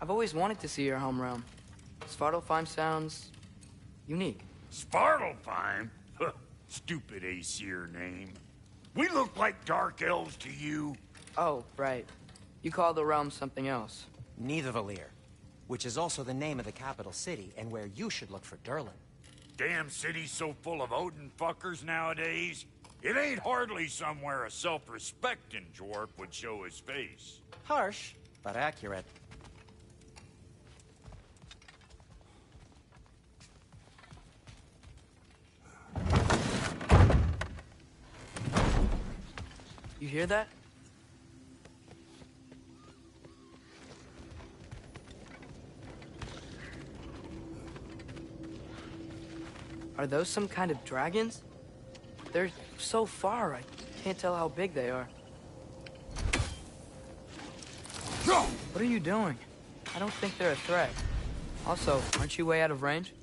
I've always wanted to see your home realm. Svartalfheim sounds... unique. Svartalfheim? Huh, stupid Aesir name. We look like dark elves to you? Oh, right. You call the realm something else. Nidavellir, which is also the name of the capital city and where you should look for Durlin. Damn city's so full of Odin fuckers nowadays. It ain't hardly somewhere a self-respecting dwarf would show his face. Harsh, but accurate. You hear that? Are those some kind of dragons? They're so far, I can't tell how big they are. What are you doing? I don't think they're a threat. Also, aren't you way out of range?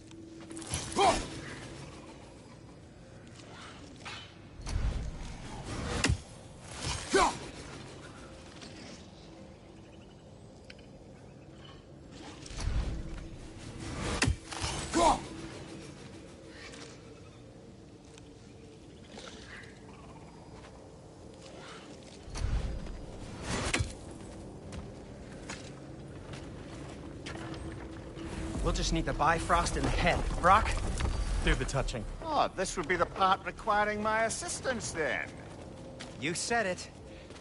We'll just need the Bifrost in the head. Brock, do the touching. Oh, this would be the part requiring my assistance, then. You said it.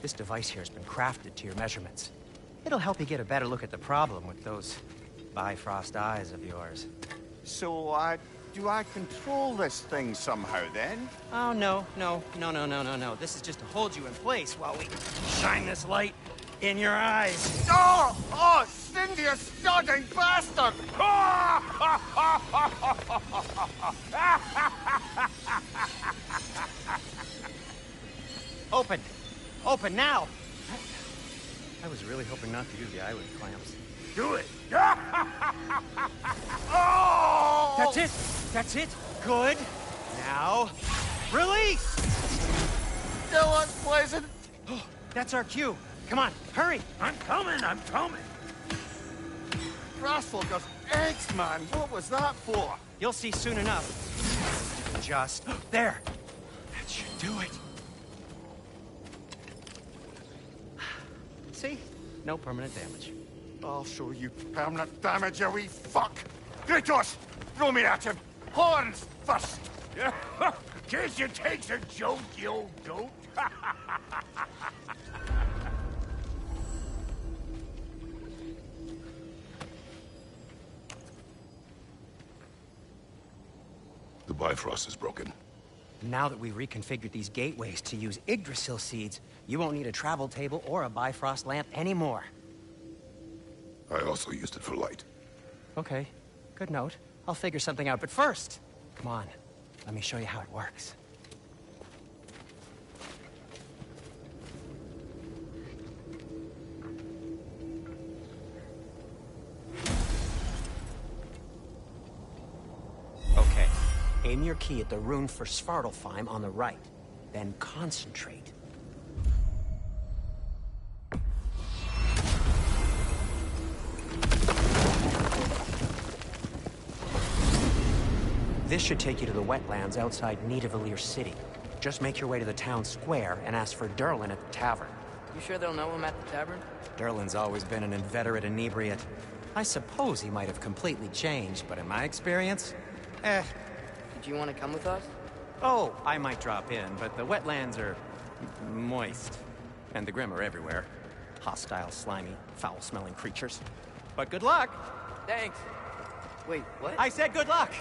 This device here has been crafted to your measurements. It'll help you get a better look at the problem with those Bifrost eyes of yours. So, do I control this thing somehow, then? Oh, no. This is just to hold you in place while we shine this light in your eyes. Oh! Oh, Cindy, you snodding bastard! Open! Open now! I was really hoping not to use the eyelid clamps. Do it! Oh! That's it! That's it! Good! Now, release! Still unpleasant. Oh, that's our cue. Come on, hurry! I'm coming! Grassfogger's eggs, man. What was that for? You'll see soon enough. Just there. That should do it. See? No permanent damage. I'll show you permanent damage, you wee fuck! Kratos! Throw me at him! Horns first! Guess you takes a joke, you old goat. The Bifrost is broken. Now that we reconfigured these gateways to use Yggdrasil seeds, you won't need a travel table or a Bifrost lamp anymore. I also used it for light. Okay, good note. I'll figure something out, but first, come on, let me show you how it works. Okay, aim your key at the rune for Svartalfheim on the right, then concentrate. This should take you to the wetlands outside Nidavellir City. Just make your way to the town square and ask for Durlin at the tavern. You sure they'll know him at the tavern? Durlin's always been an inveterate inebriate. I suppose he might have completely changed, but in my experience, Did you want to come with us? Oh, I might drop in, but the wetlands are moist. And the Grim are everywhere. Hostile, slimy, foul-smelling creatures. But good luck! Thanks. Wait, what? I said good luck!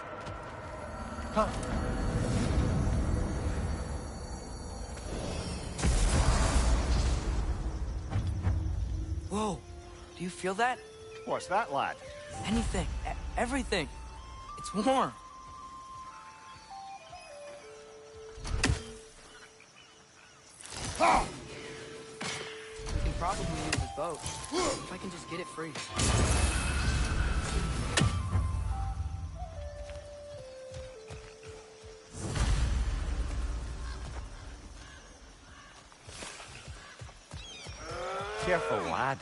Huh. Whoa, do you feel that? What's that, lad? Anything, everything. It's warm. Ah! We can probably use the boat, if I can just get it free. Careful, lad.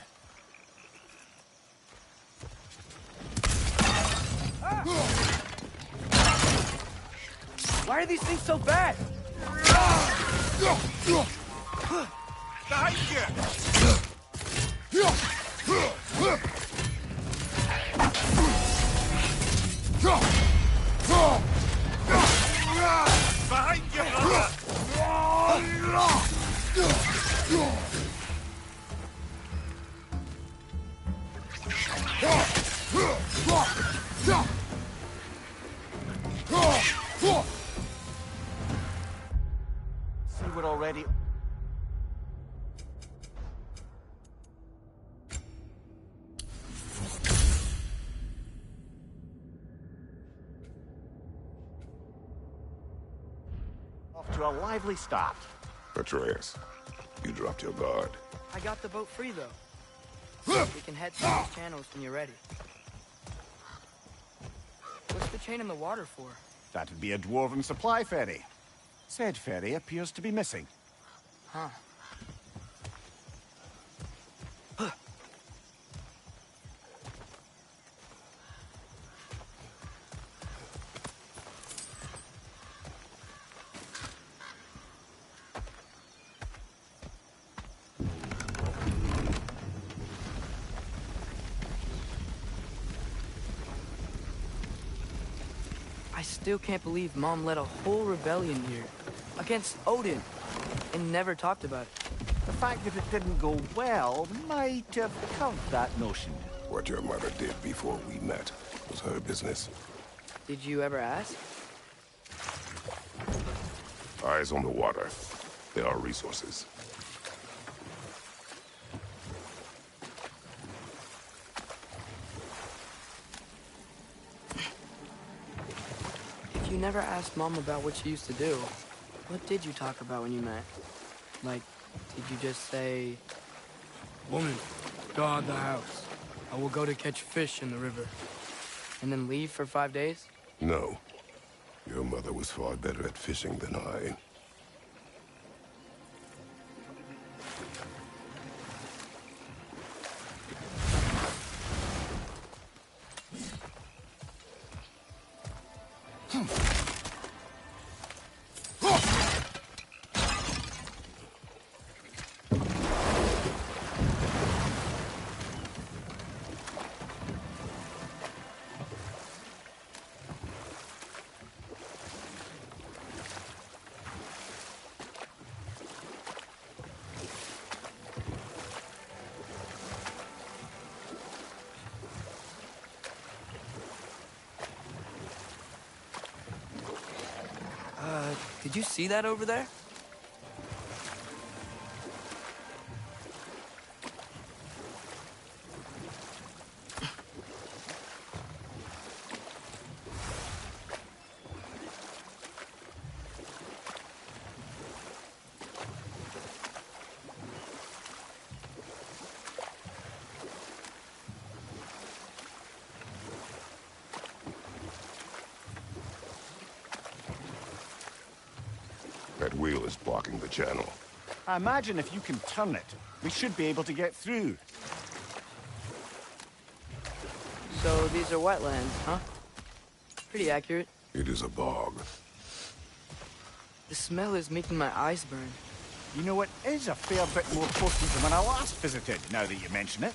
Why are these things so bad? Behind you, brother! See, we're already... off to a lively start. Atreus, you dropped your guard. I got the boat free, though. We can head through these channels when you're ready. What's the chain in the water for? That'd be a dwarven supply ferry. Said ferry appears to be missing. Huh. I still can't believe Mom led a whole rebellion here against Odin and never talked about it. The fact that it didn't go well might have covered that notion. What your mother did before we met was her business. Did you ever ask? Eyes on the water. There are resources. If you never asked Mom about what she used to do, what did you talk about when you met? Like, did you just say, "Woman, guard the house. I will go to catch fish in the river," and then leave for 5 days? No. Your mother was far better at fishing than I. Did you see that over there? That wheel is blocking the channel. I imagine if you can turn it, we should be able to get through. So these are wetlands, huh? Pretty accurate. It is a bog. The smell is making my eyes burn. You know, it is a fair bit more potent than when I last visited, now that you mention it.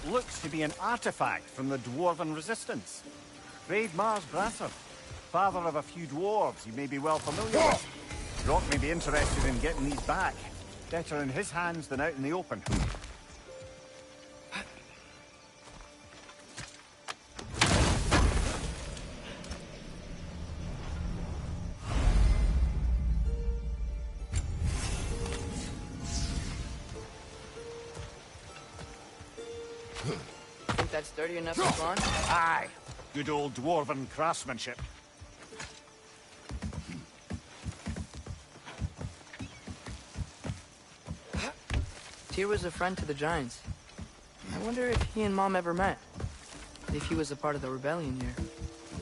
Looks to be an artifact from the Dwarven Resistance. Raid Mars Brasser. Father of a few dwarves you may be well familiar with. Rock may be interested in getting these back. Better in his hands than out in the open. Think that's sturdy enough to climb? Aye. Good old dwarven craftsmanship. Tyr was a friend to the Giants. I wonder if he and Mom ever met. If he was a part of the rebellion here.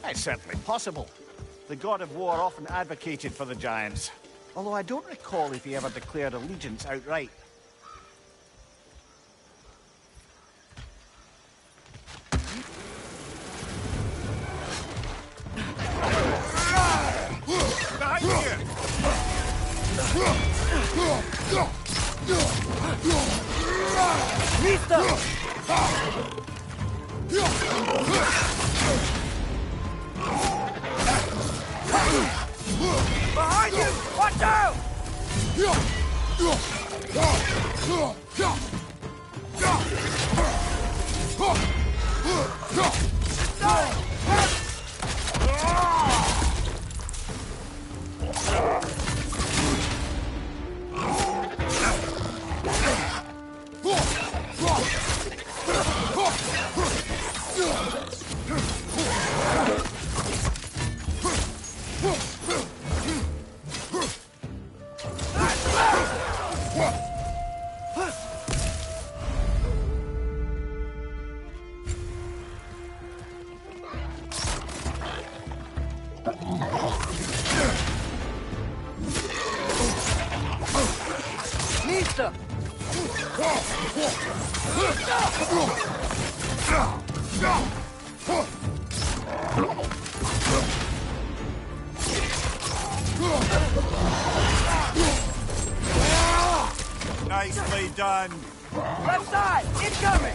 It's certainly possible. The god of war often advocated for the Giants. Although I don't recall if he ever declared allegiance outright. Behind you! Behind you! Watch out! Nista! Nicely done. Left side! Incoming!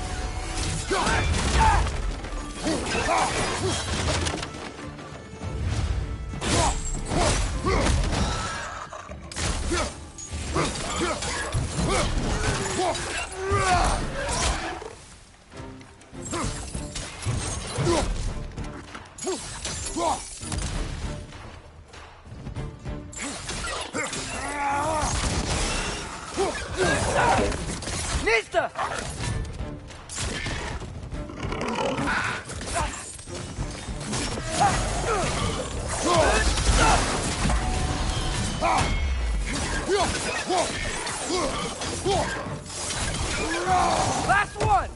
Nista! Last one!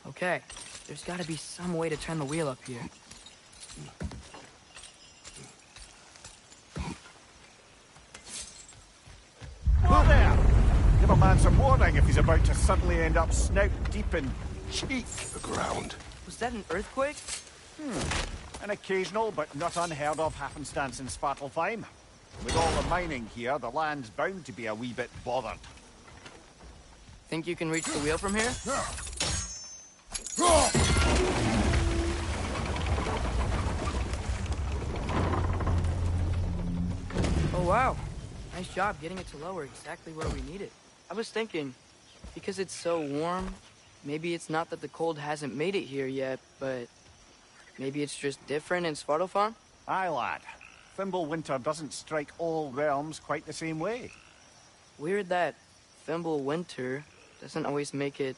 Okay, there's gotta be some way to turn the wheel up here. Who there? Give a man some warning if he's about to suddenly end up snout deep in cheek. The ground. Was that an earthquake? An occasional but not unheard of happenstance in Svartalfheim. With all the mining here, the land's bound to be a wee bit bothered. Think you can reach the wheel from here? Oh wow, nice job getting it to lower exactly where we need it. I was thinking, because it's so warm, maybe it's not that the cold hasn't made it here yet, but maybe it's just different in Svartalfheim? Aye, lad. Thimble winter doesn't strike all realms quite the same way. Weird that Thimble winter doesn't always make it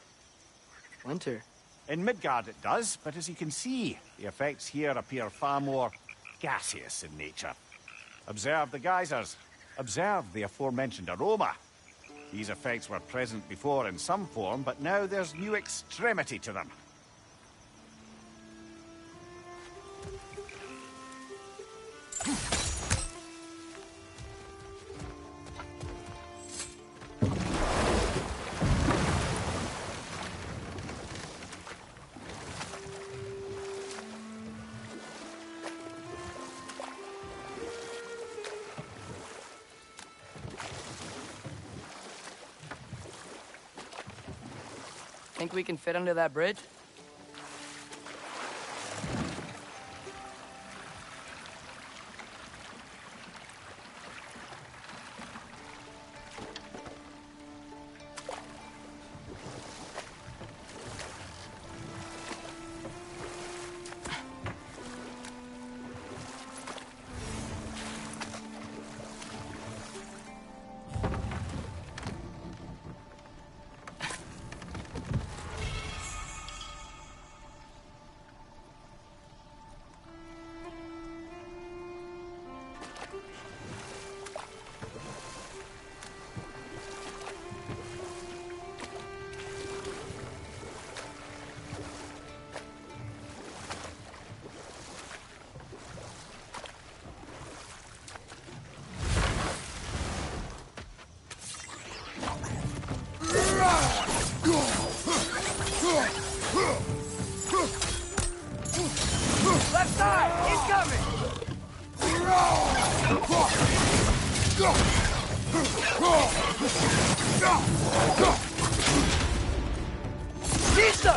winter. In Midgard it does, but as you can see, the effects here appear far more gaseous in nature. Observe the geysers. Observe the aforementioned aroma. These effects were present before in some form, but now there's new extremity to them. Think we can fit under that bridge? Left side! Incoming! Pizza!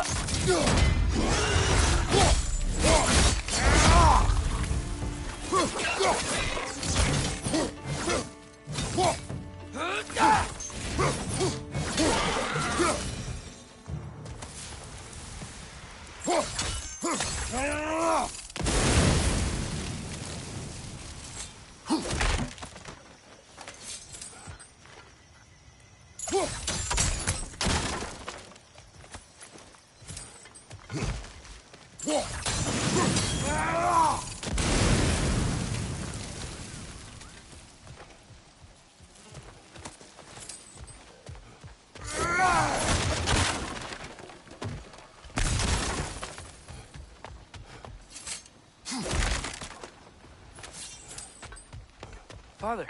Father,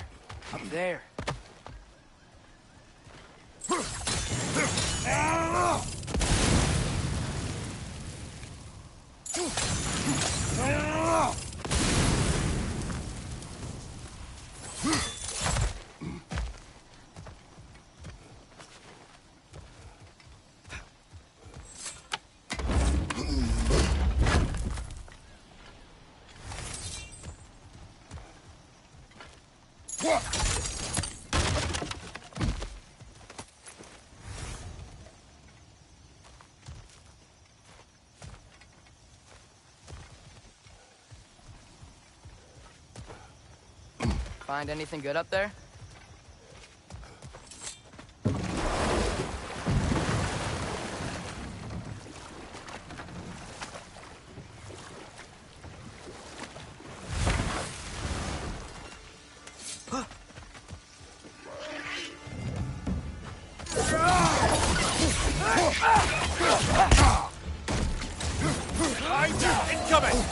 up there. Find anything good up there? Incoming!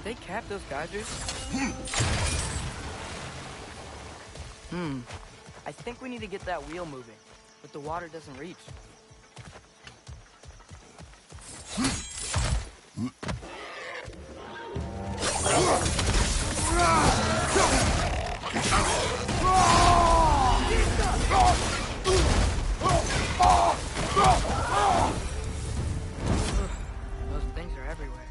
They cap those geysers? I think we need to get that wheel moving, but the water doesn't reach. Those things are everywhere.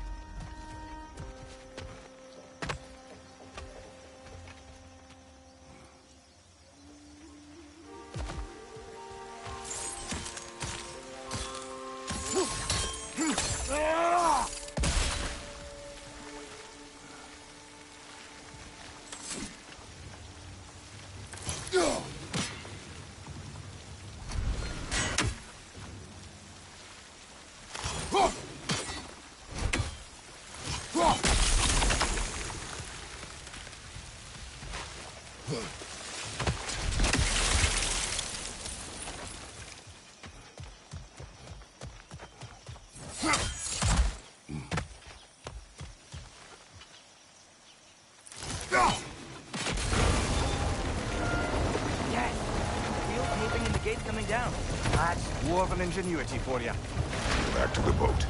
Yes! Feel moving in the gates coming down. That's dwarven ingenuity for you. Back to the boat.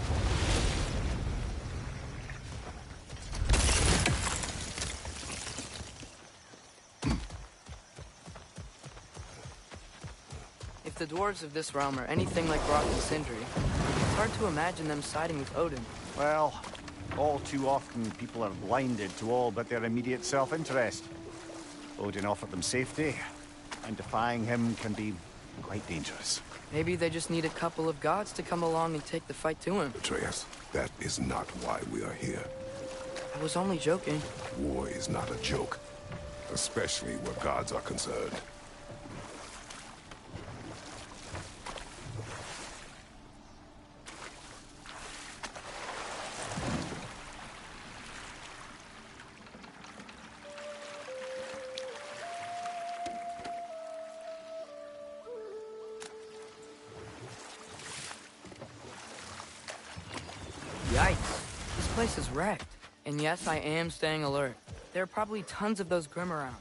If the dwarves of this realm are anything like Brock and Sindri, it's hard to imagine them siding with Odin. Well, all too often people are blinded to all but their immediate self-interest. Odin offered them safety, and defying him can be quite dangerous. Maybe they just need a couple of gods to come along and take the fight to him. Atreus, that is not why we are here. I was only joking. War is not a joke, especially where gods are concerned. Yikes. This place is wrecked. And yes, I am staying alert. There are probably tons of those Grim around.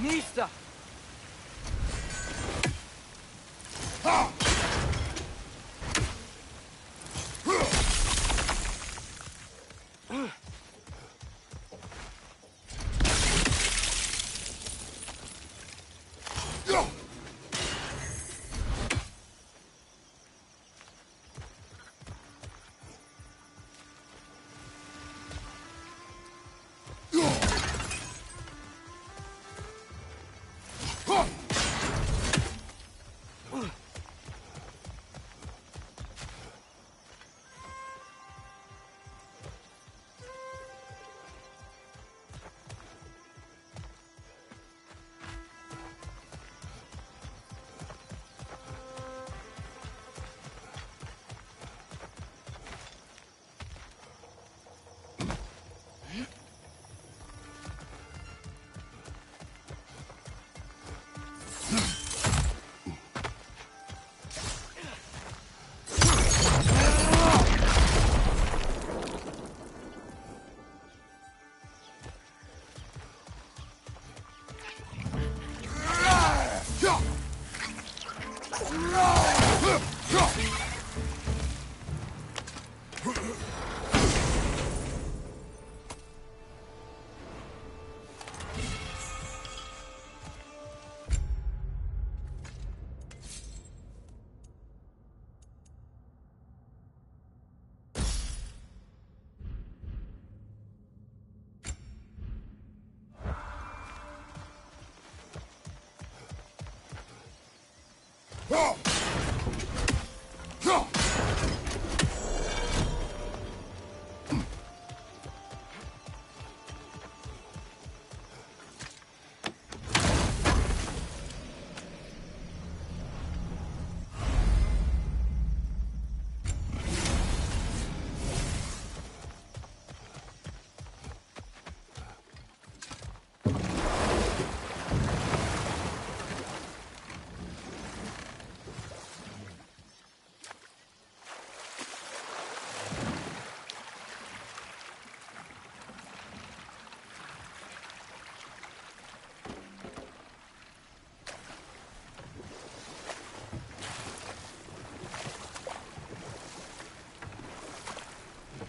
Nista!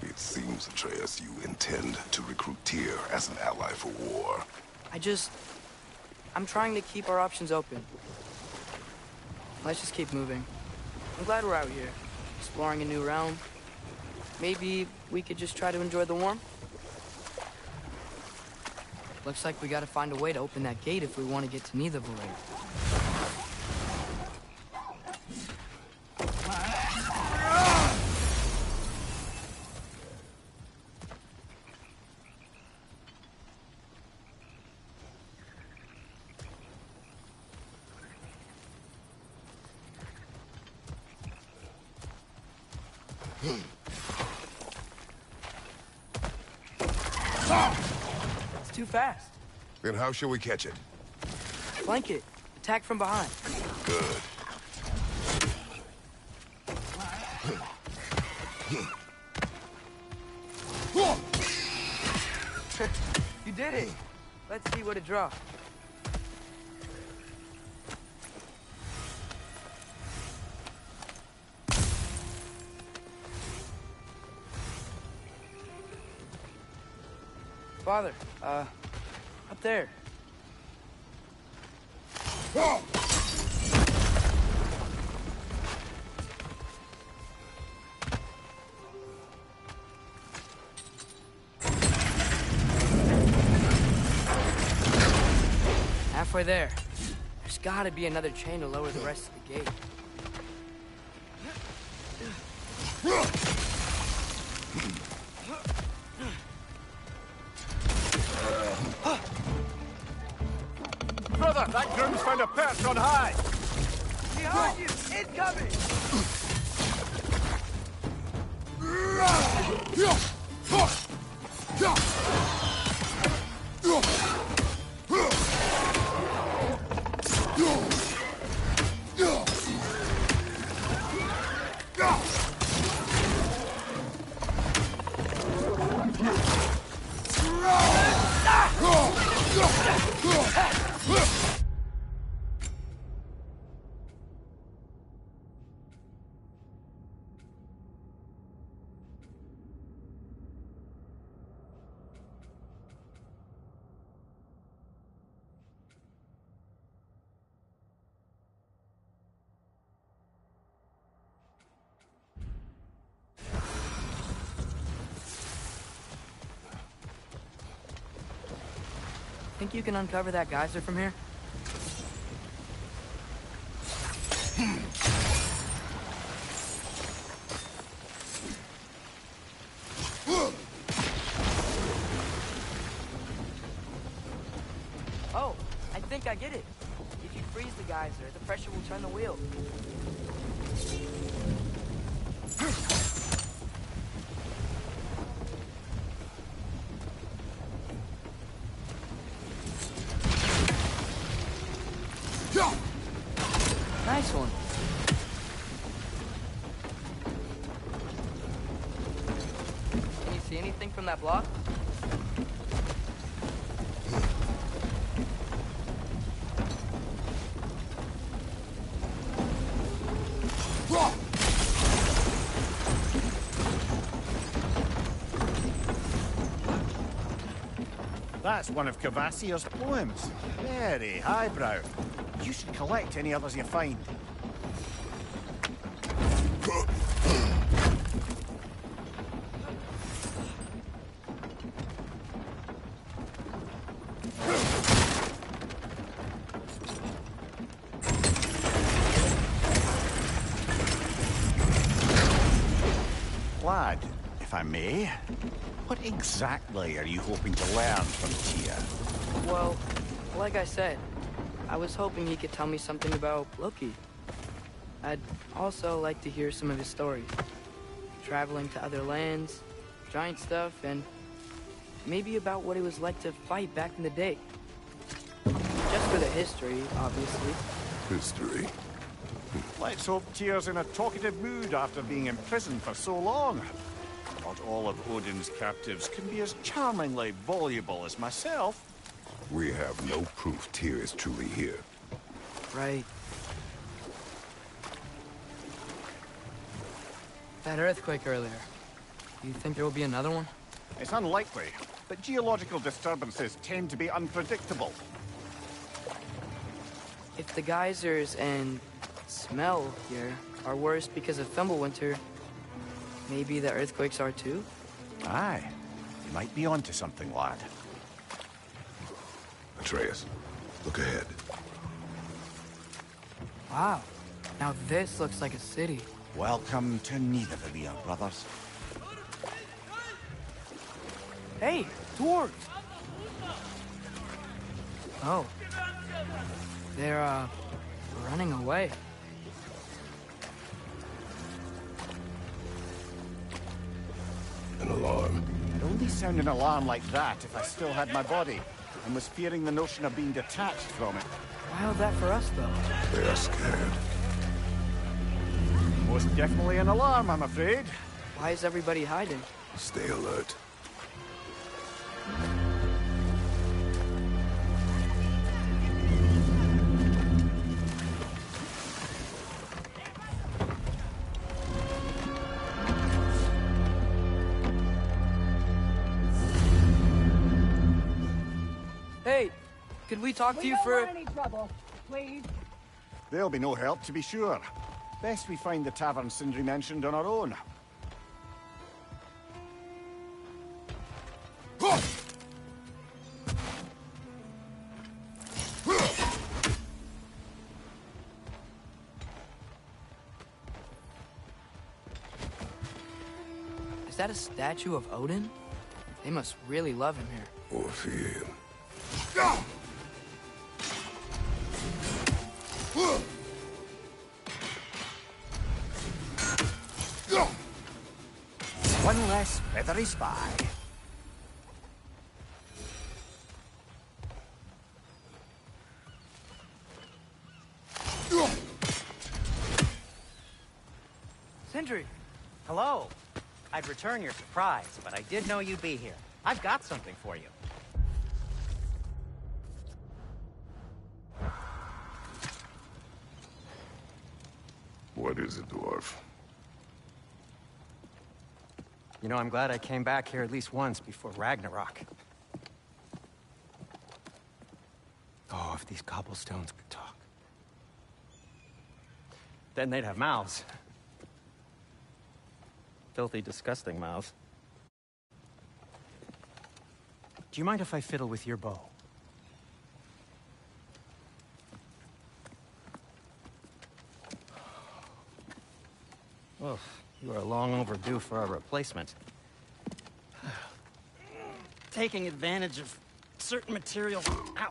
It seems, Atreus, you intend to recruit Tyr as an ally for war. I'm trying to keep our options open. Let's just keep moving. I'm glad we're out here, exploring a new realm. Maybe we could just try to enjoy the warmth? Looks like we gotta find a way to open that gate if we want to get to Nidavellir. It's too fast. Then how shall we catch it? Flank it. Attack from behind. Good. You did it. Let's see what it draws. Father, up there. Halfway there. There's gotta be another chain to lower the rest of the gate. Brother, that groom's found a perch on high! Behind you! Incoming! Think you can uncover that geyser from here? Oh, I think I get it. If you freeze the geyser, the pressure will turn the wheel. Nice one. Can you see anything from that block? That's one of Cavassier's poems. Very highbrow. You should collect any others you find. Lad, if I may, what exactly are you hoping to learn from Tyr? Well, like I said, I was hoping he could tell me something about Loki. I'd also like to hear some of his stories. Traveling to other lands, giant stuff, and maybe about what it was like to fight back in the day. Just for the history, obviously. History. Let's hope Tyr's in a talkative mood after being imprisoned for so long. Not all of Odin's captives can be as charmingly voluble as myself. We have no proof Tyr is truly here. Right. That earthquake earlier. Do you think there will be another one? It's unlikely, but geological disturbances tend to be unpredictable. If the geysers and smell here are worse because of Fimbulwinter, maybe the earthquakes are too? Aye, you might be onto something, lad. Atreus, look ahead. Wow. Now this looks like a city. Welcome to Nidavellir, brothers. Hey, dwarves! Oh. They're, running away. An alarm. It'd only sound an alarm like that if I still had my body, and was fearing the notion of being detached from it. Wild that for us, though. They are scared. Most definitely an alarm, I'm afraid. Why is everybody hiding? Stay alert. Hey, could we talk to you for... We don't want any trouble, please. There'll be no help, to be sure. Best we find the tavern Sindri mentioned on our own. Is that a statue of Odin? They must really love him here. Or fear him. One less feathery spy. Sindri! Hello. I'd return your surprise, but I did know you'd be here. I've got something for you. What is it, dwarf? You know, I'm glad I came back here at least once before Ragnarok. Oh, if these cobblestones could talk. Then they'd have mouths. Filthy, disgusting mouths. Do you mind if I fiddle with your bow? Oh, you are long overdue for a replacement. Taking advantage of certain materials. Ow.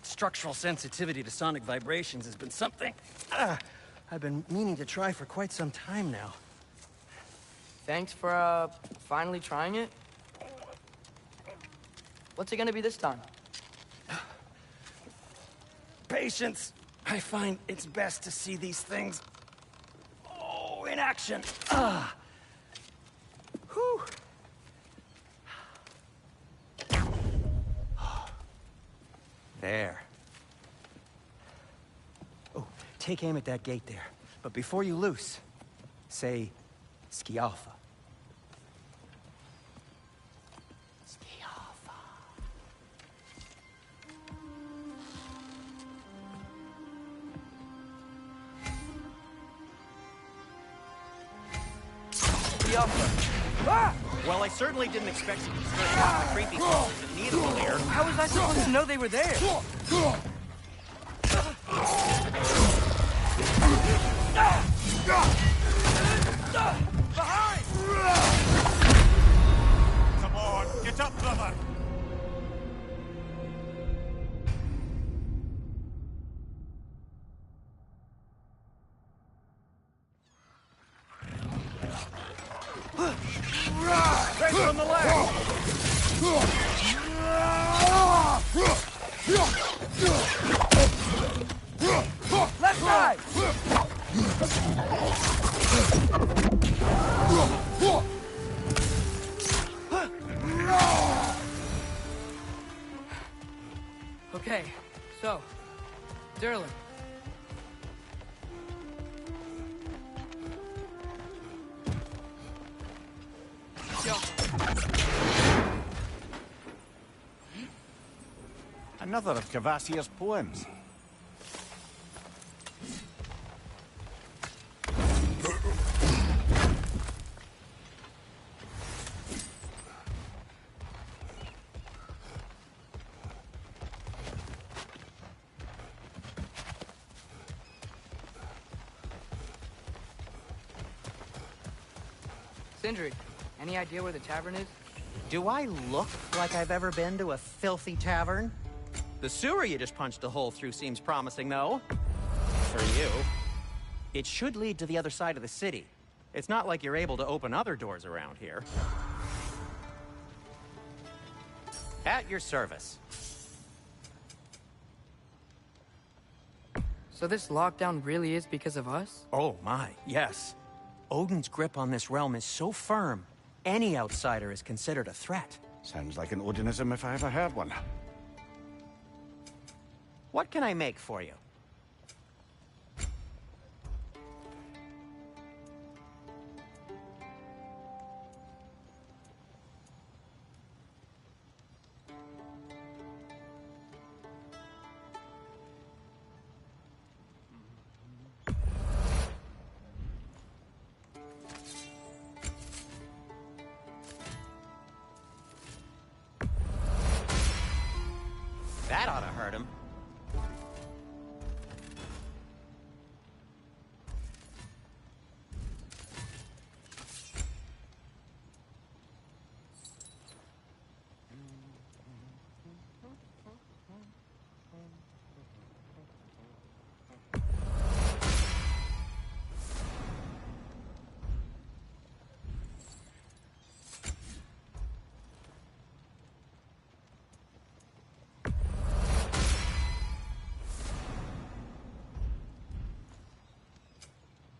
Structural sensitivity to sonic vibrations has been something I've been meaning to try for quite some time now. Thanks for, finally trying it. What's it gonna be this time? Patience. I find it's best to see these things in action. Whew. There. Oh, take aim at that gate there. But before you loose, say, Ski Alpha. Ski Alpha. Ah! Well, I certainly didn't expect to be skirting off the creepy crawlers in Needle here. How was I supposed to know they were there? Behind! Come on, get up, brother! Right from the left! Left side! Okay, so, Derlin. Yo. Another of Cavassier's poems. Sindri, any idea where the tavern is? Do I look like I've ever been to a filthy tavern? The sewer you just punched a hole through seems promising, though. For you. It should lead to the other side of the city. It's not like you're able to open other doors around here. At your service. So this lockdown really is because of us? Oh my, yes. Odin's grip on this realm is so firm, any outsider is considered a threat. Sounds like an Odinism if I ever heard one. What can I make for you? That ought to hurt him.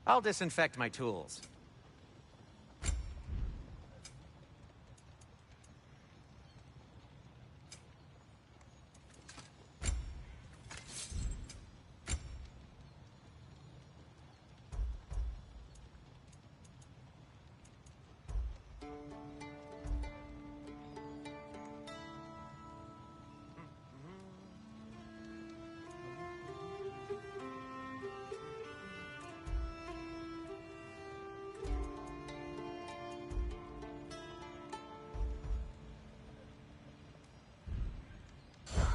I'll disinfect my tools.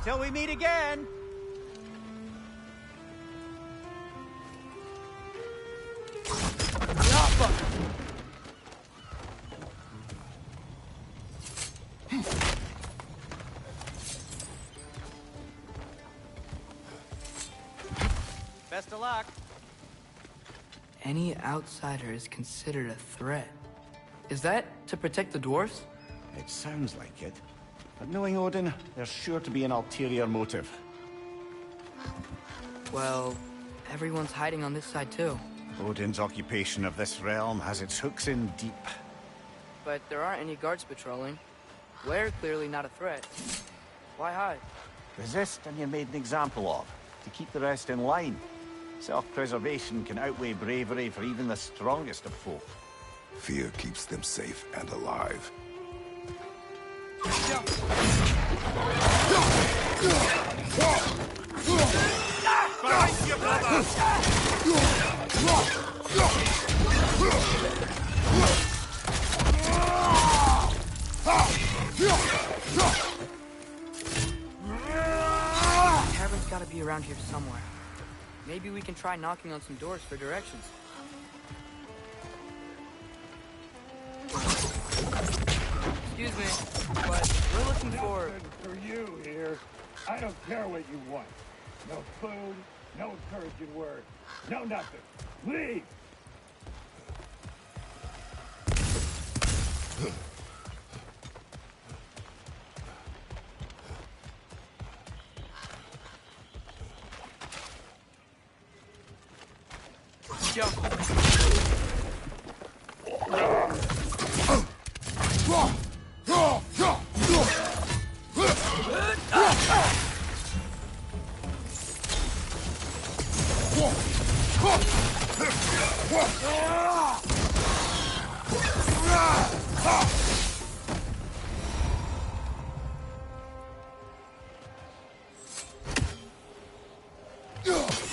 Till we meet again! Best of luck. Any outsider is considered a threat. Is that to protect the dwarfs? It sounds like it. But knowing Odin, there's sure to be an ulterior motive. Well, everyone's hiding on this side too. Odin's occupation of this realm has its hooks in deep. But there aren't any guards patrolling. We're clearly not a threat. Why hide? Resist and you're made an example of, to keep the rest in line. Self-preservation can outweigh bravery for even the strongest of folk. Fear keeps them safe and alive. Behind you, brother! be around here somewhere. Maybe we can try knocking on some doors for directions. Excuse me, but we're looking for... Nothing for you here. I don't care what you want. No food, no encouraging words, no nothing. Leave!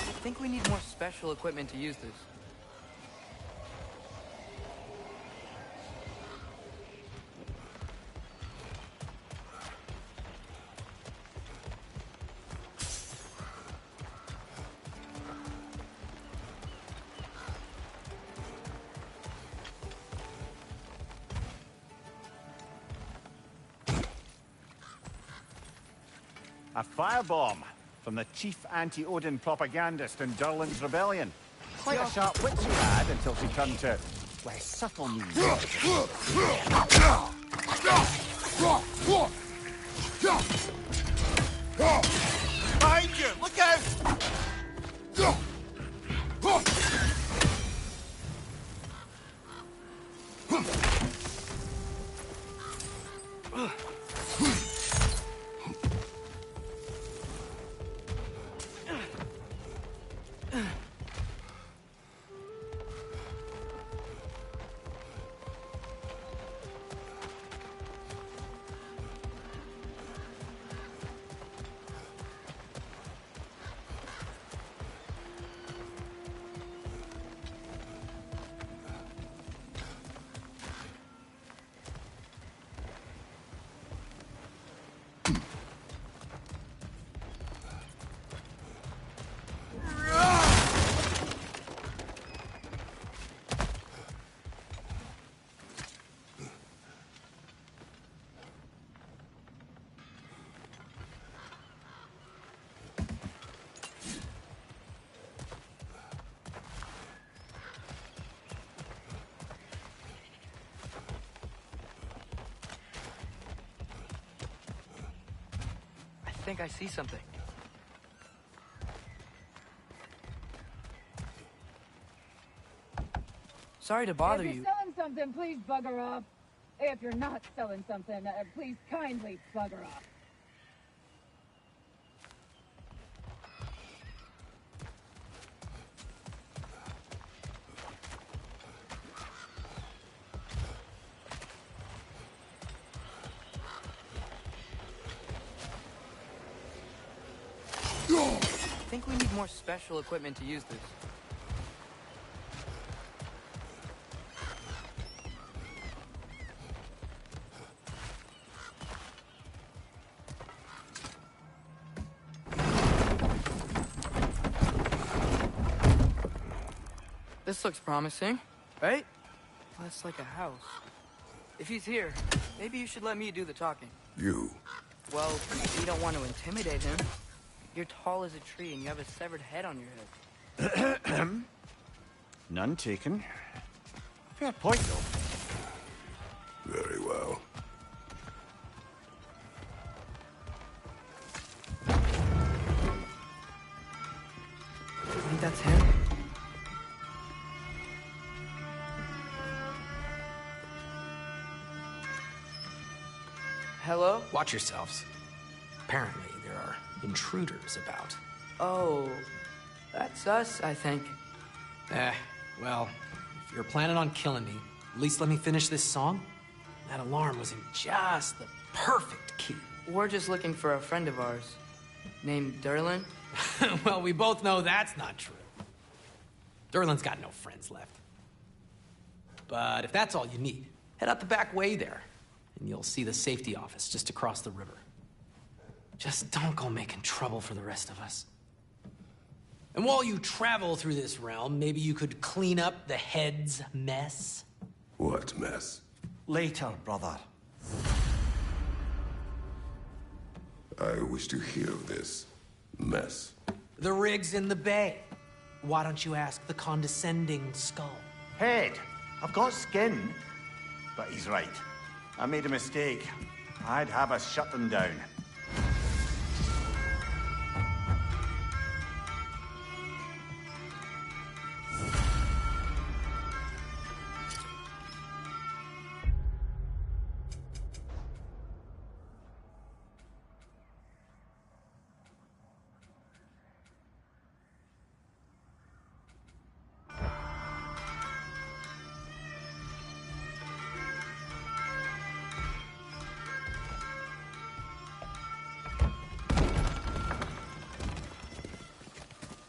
I think we need more special equipment to use this. A firebomb from the chief anti-Odin propagandist in Durlin's rebellion. Quite a sharp wit she had until she turned to less subtle means. Behind you! Look out! I think I see something. Sorry to bother If you. you're selling something, please bugger off. If you're not selling something, please kindly bugger off. I think we need more special equipment to use this. This looks promising, right? Less like a house. If he's here, maybe you should let me do the talking. You. Well, we don't want to intimidate him. You're tall as a tree and you have a severed head on your head. None taken. Fair point, though. Very well. I think that's him. Hello? Watch yourselves. Apparently, there are intruders about. Oh, that's us, I think. Well, if you're planning on killing me, at least let me finish this song. That alarm was in just the perfect key. We're just looking for a friend of ours named Durlin. Well, we both know that's not true. Durlin's got no friends left. But if that's all you need, head out the back way there, and you'll see the safety office just across the river. Just don't go making trouble for the rest of us. And while you travel through this realm, maybe you could clean up the head's mess? What mess? Later, brother. I wish to hear of this mess. The rig's in the bay. Why don't you ask the condescending skull? Head, I've got skin. But he's right. I made a mistake. I'd have us shut them down.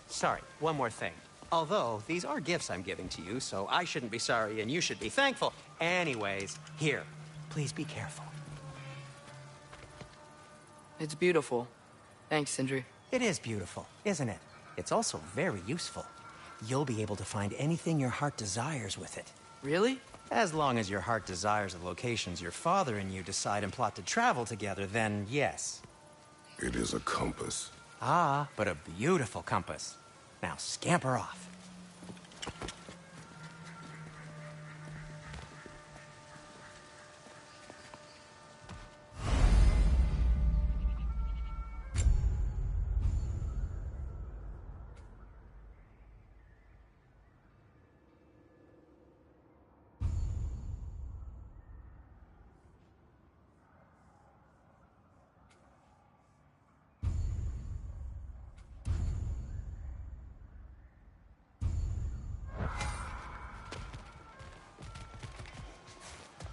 Sorry, one more thing. Although, these are gifts I'm giving to you, so I shouldn't be sorry and you should be thankful. Anyways, here, please be careful. It's beautiful. Thanks, Sindri. It is beautiful, isn't it? It's also very useful. You'll be able to find anything your heart desires with it. Really? As long as your heart desires the locations your father and you decide and plot to travel together, then yes. It is a compass. Ah, but a beautiful compass. Now scamper off.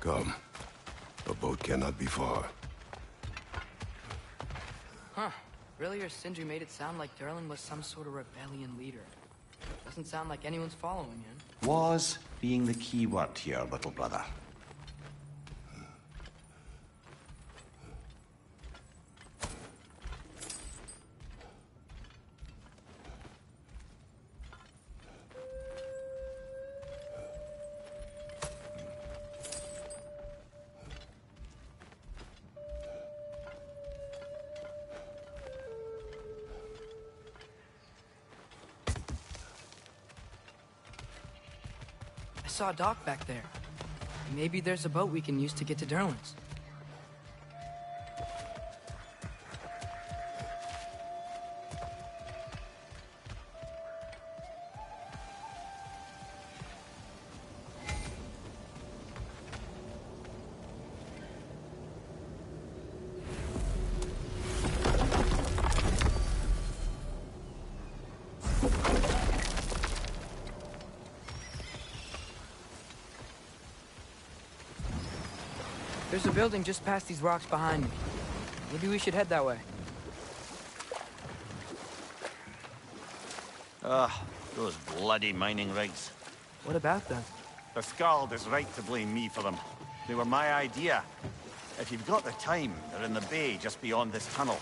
Come. The boat cannot be far. Huh. Earlier, Sindri made it sound like Durlin was some sort of rebellion leader. Doesn't sound like anyone's following him. Was being the key word here, little brother. I saw a dock back there. Maybe there's a boat we can use to get to Durlin's. There's a building just past these rocks behind me. Maybe we should head that way. Ugh, those bloody mining rigs. What about them? The Skald is right to blame me for them. They were my idea. If you've got the time, they're in the bay just beyond this tunnel.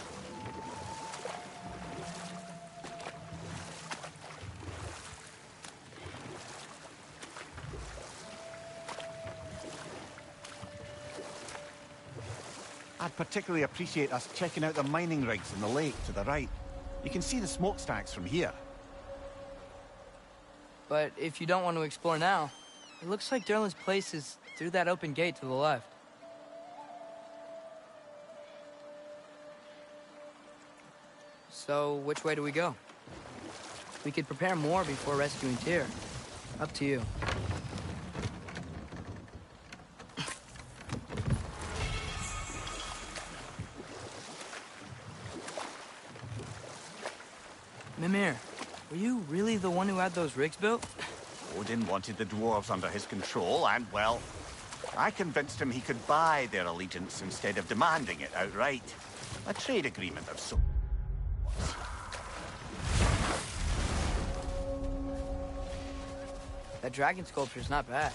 I'd particularly appreciate us checking out the mining rigs in the lake to the right. You can see the smokestacks from here. But if you don't want to explore now, it looks like Durlin's place is through that open gate to the left. So, which way do we go? We could prepare more before rescuing Tyr. Up to you. Mimir, were you really the one who had those rigs built? Odin wanted the dwarves under his control, and, well, I convinced him he could buy their allegiance instead of demanding it outright. A trade agreement of sorts. That dragon sculpture's not bad.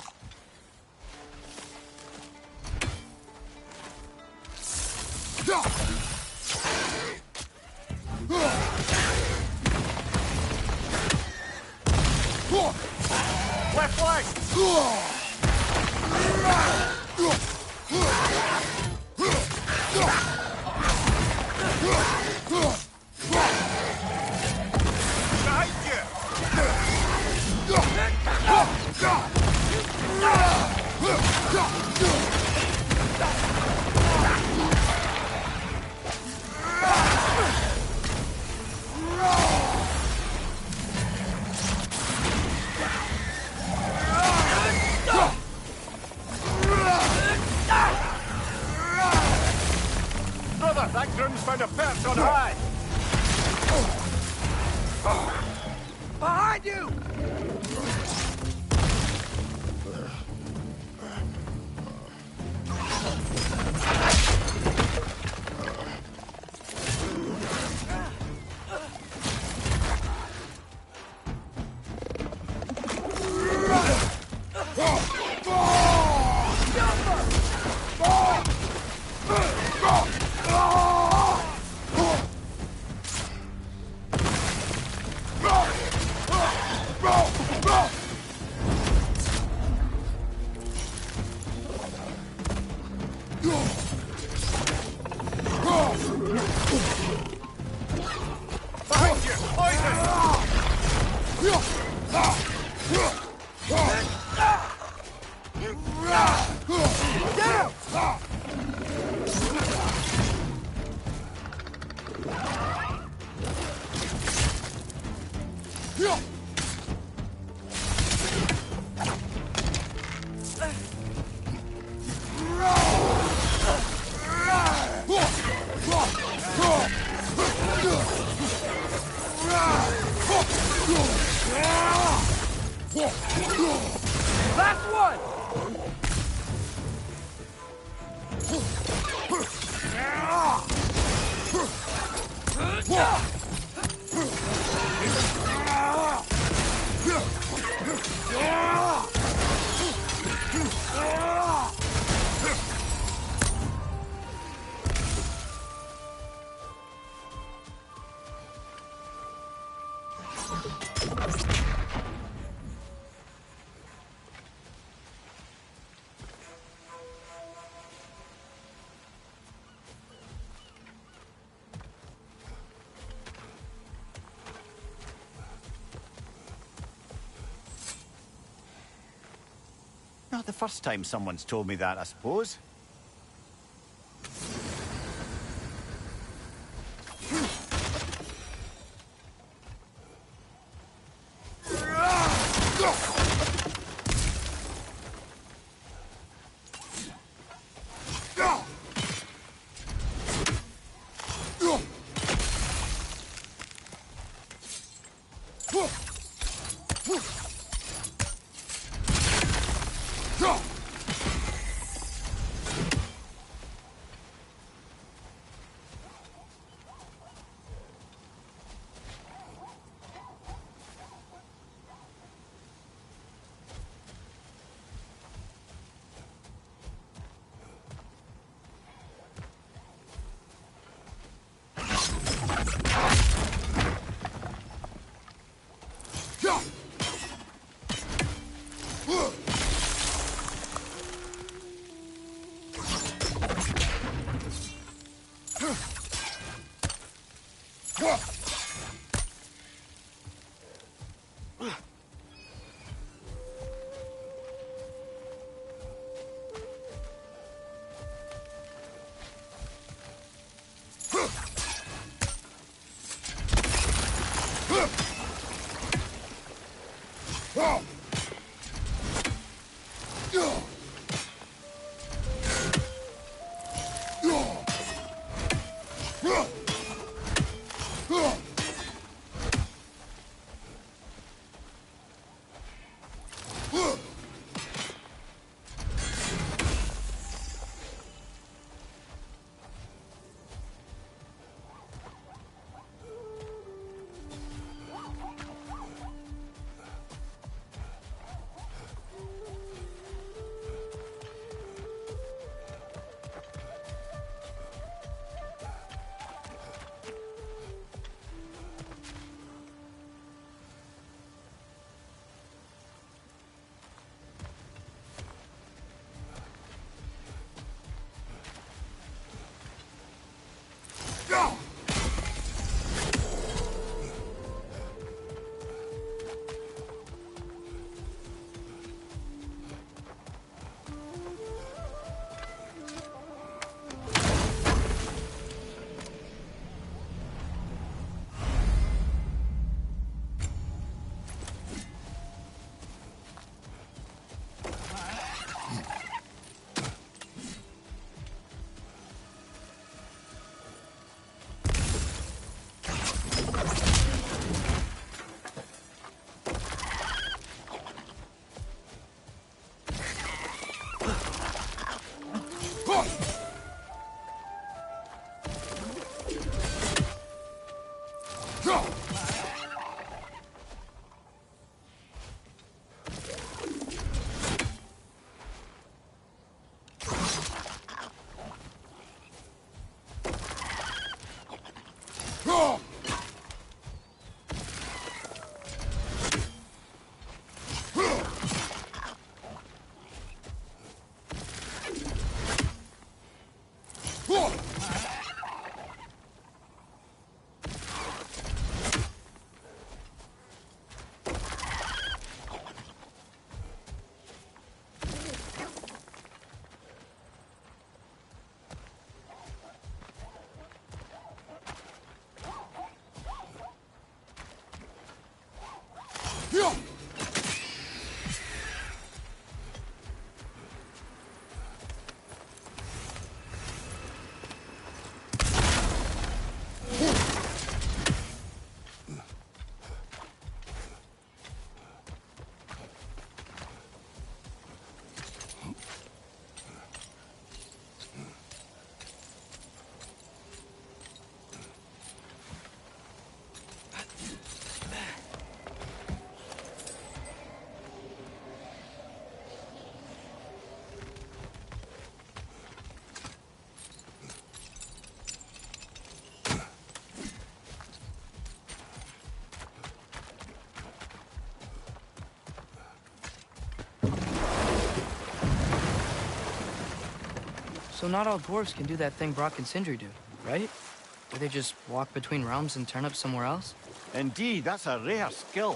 Left flank! Behind Brother, that groom's found a perch on high! Behind you! Behind you! Poison! Last one! Not the first time someone's told me that, I suppose. So not all dwarves can do that thing Brock and Sindri do, right? Where they just walk between realms and turn up somewhere else? Indeed, that's a rare skill.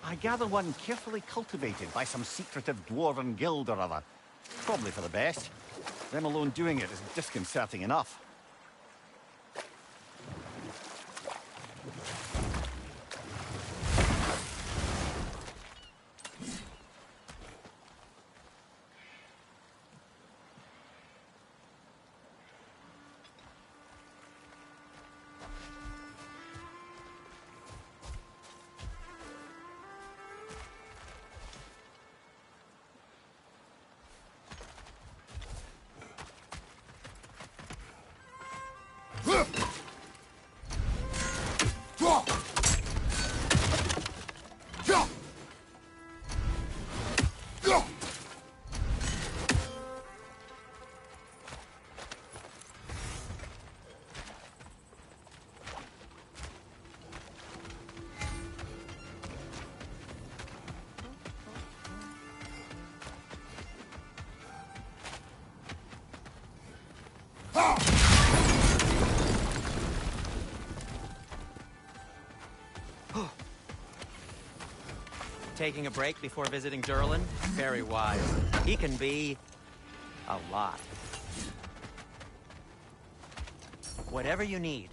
I gather one carefully cultivated by some secretive dwarven guild or other. Probably for the best. Them alone doing it is disconcerting enough. Taking a break before visiting Durlin? Very wise. He can be a lot. Whatever you need.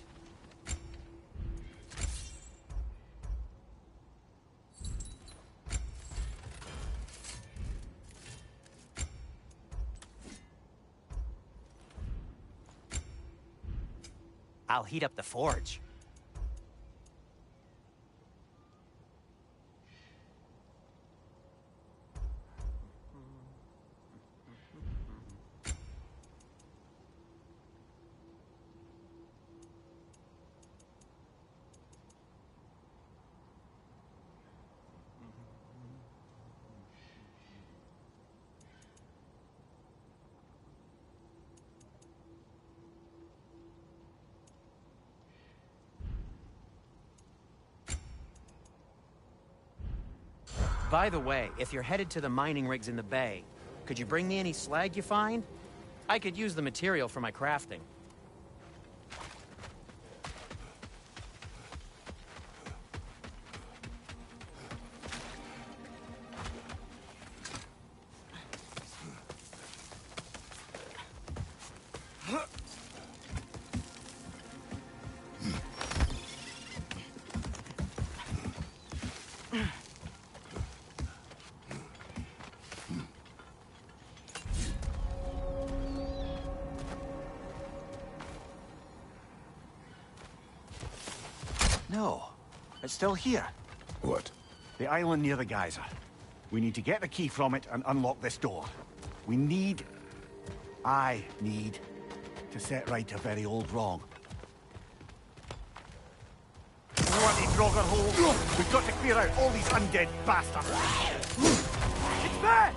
I'll heat up the forge. By the way, if you're headed to the mining rigs in the bay, could you bring me any slag you find? I could use the material for my crafting. No, it's still here. What? The island near the geyser. We need to get the key from it and unlock this door. We need I need to set right a very old wrong. Bloody Drogger hole! We've got to clear out all these undead bastards! It's bad!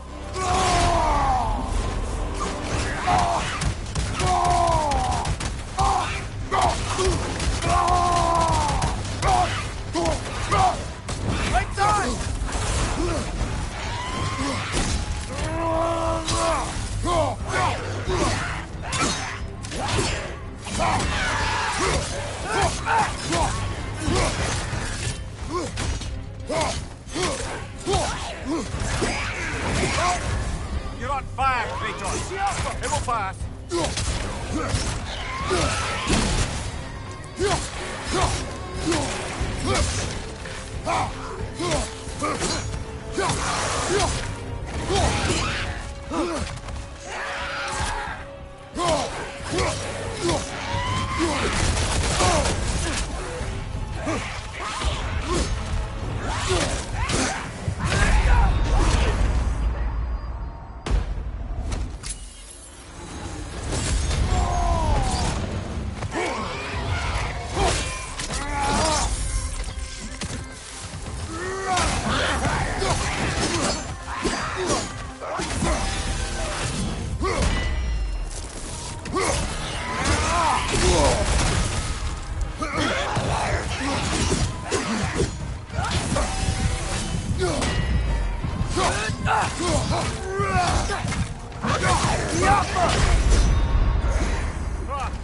Right side! You're on fire, Kratos. It will pass.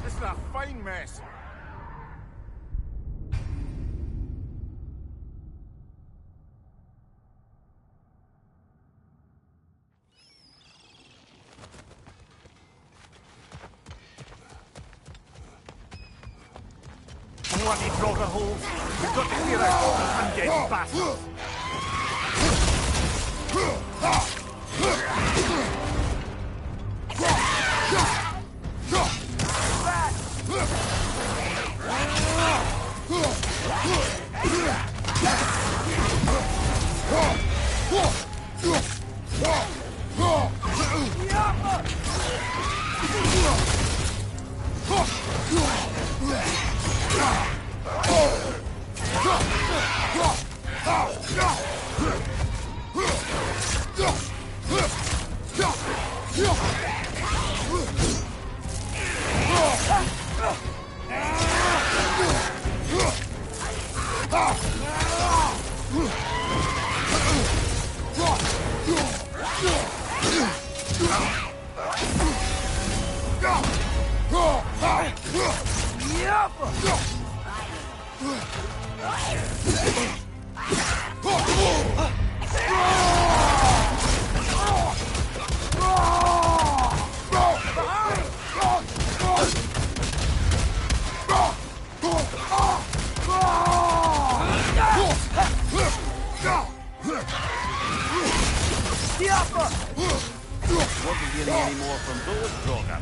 This is a fine mess. Bloody Drogger holes. We've got to clear out all these undead bastards. Wasn't getting any more from those Drogger.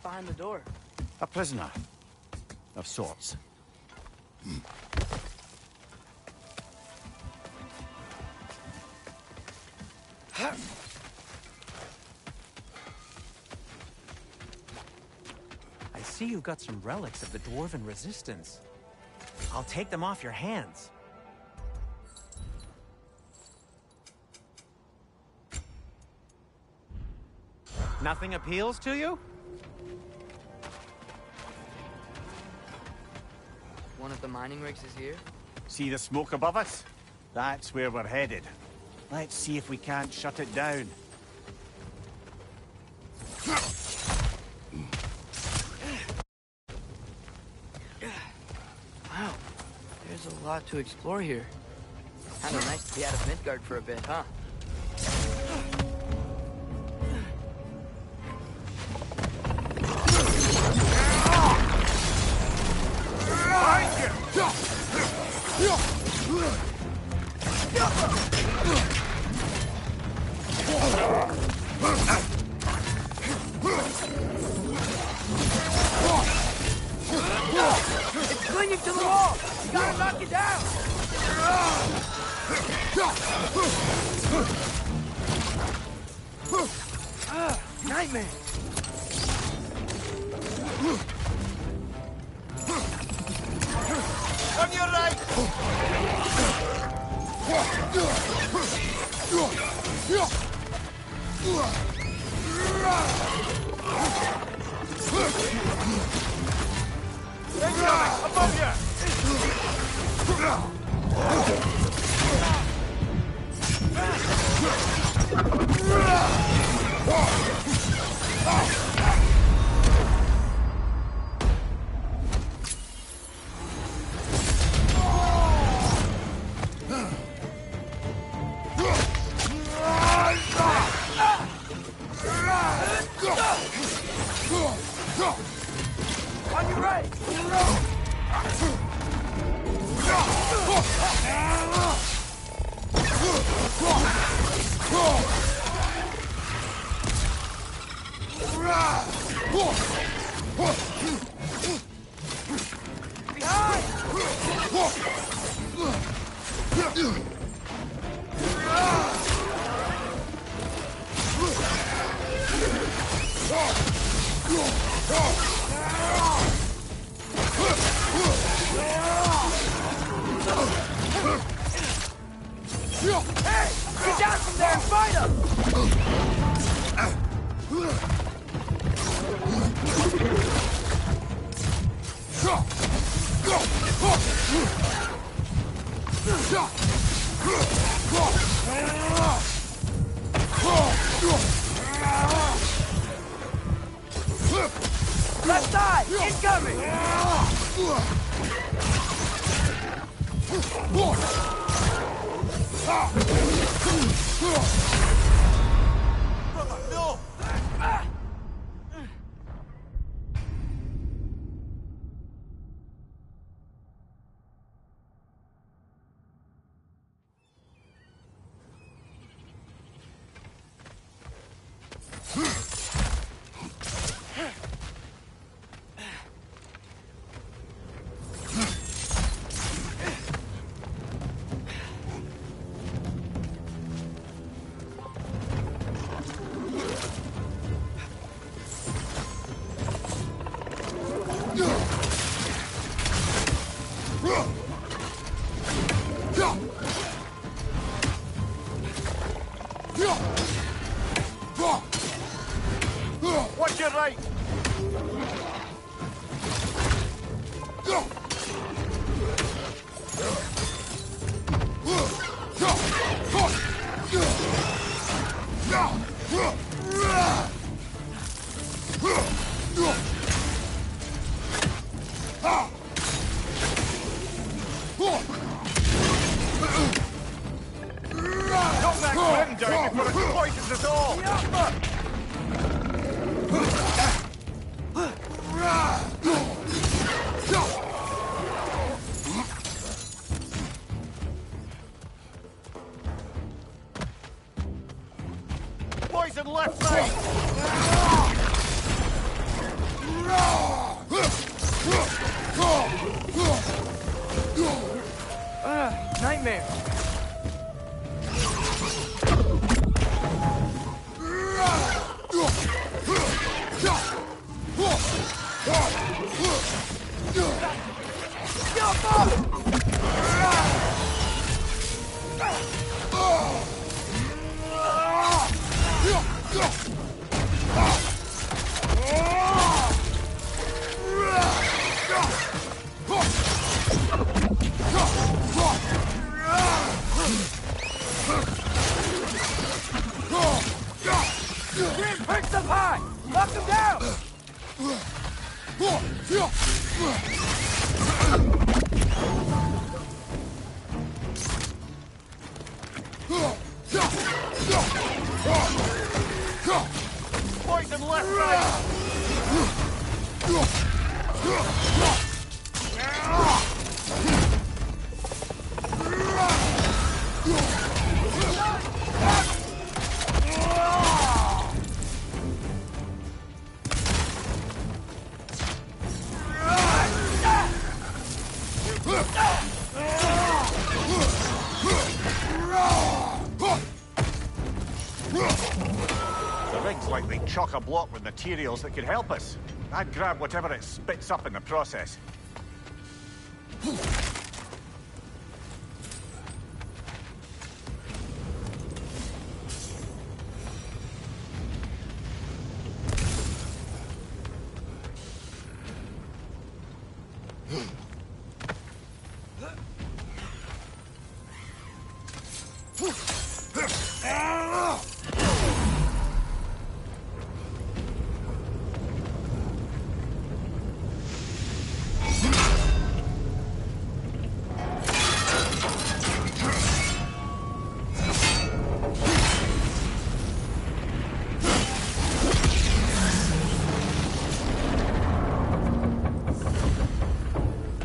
Behind the door. A prisoner. Of sorts. see you've got some relics of the Dwarven Resistance. I'll take them off your hands. Nothing appeals to you? One of the mining rigs is here? See the smoke above us? That's where we're headed. Let's see if we can't shut it down. Wow, there's a lot to explore here. Kinda nice to be out of Midgard for a bit, huh? It's clinging to the wall! You gotta knock it down! Nightmare! On your right! Incoming! Above you! On your right! Hey! Get down from there and fight him! Left side! Incoming! No! Watch your right! Knock that Grim down before it poisons us all! Knock him down! Poison left, right! The rig's likely chock-a-block with materials that could help us. I'd grab whatever it spits up in the process.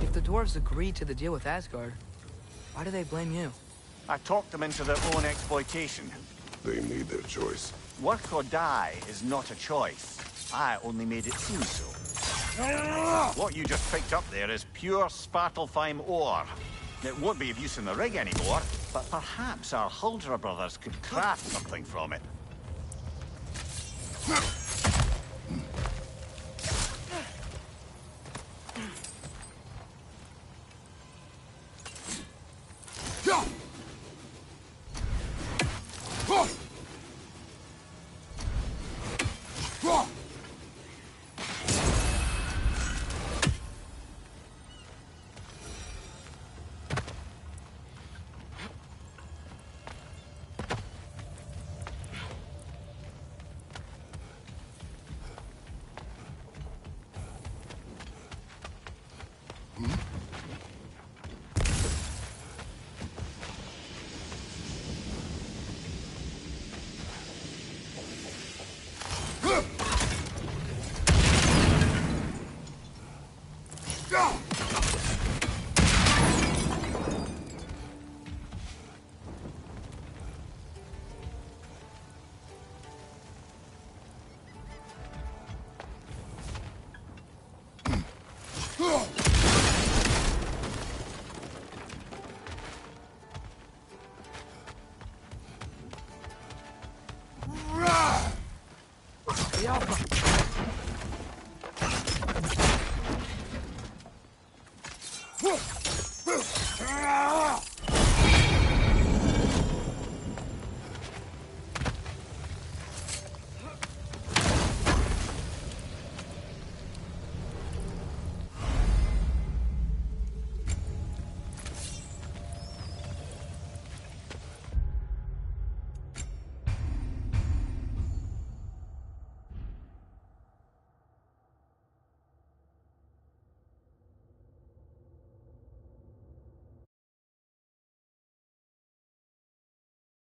If the dwarves agreed to the deal with Asgard, why do they blame you? I talked them into their own exploitation. They made their choice. Work or die is not a choice. I only made it seem so. What you just picked up there is pure Svartalfheim ore. It won't be of use in the rig anymore, but perhaps our Huldra brothers could craft something from it.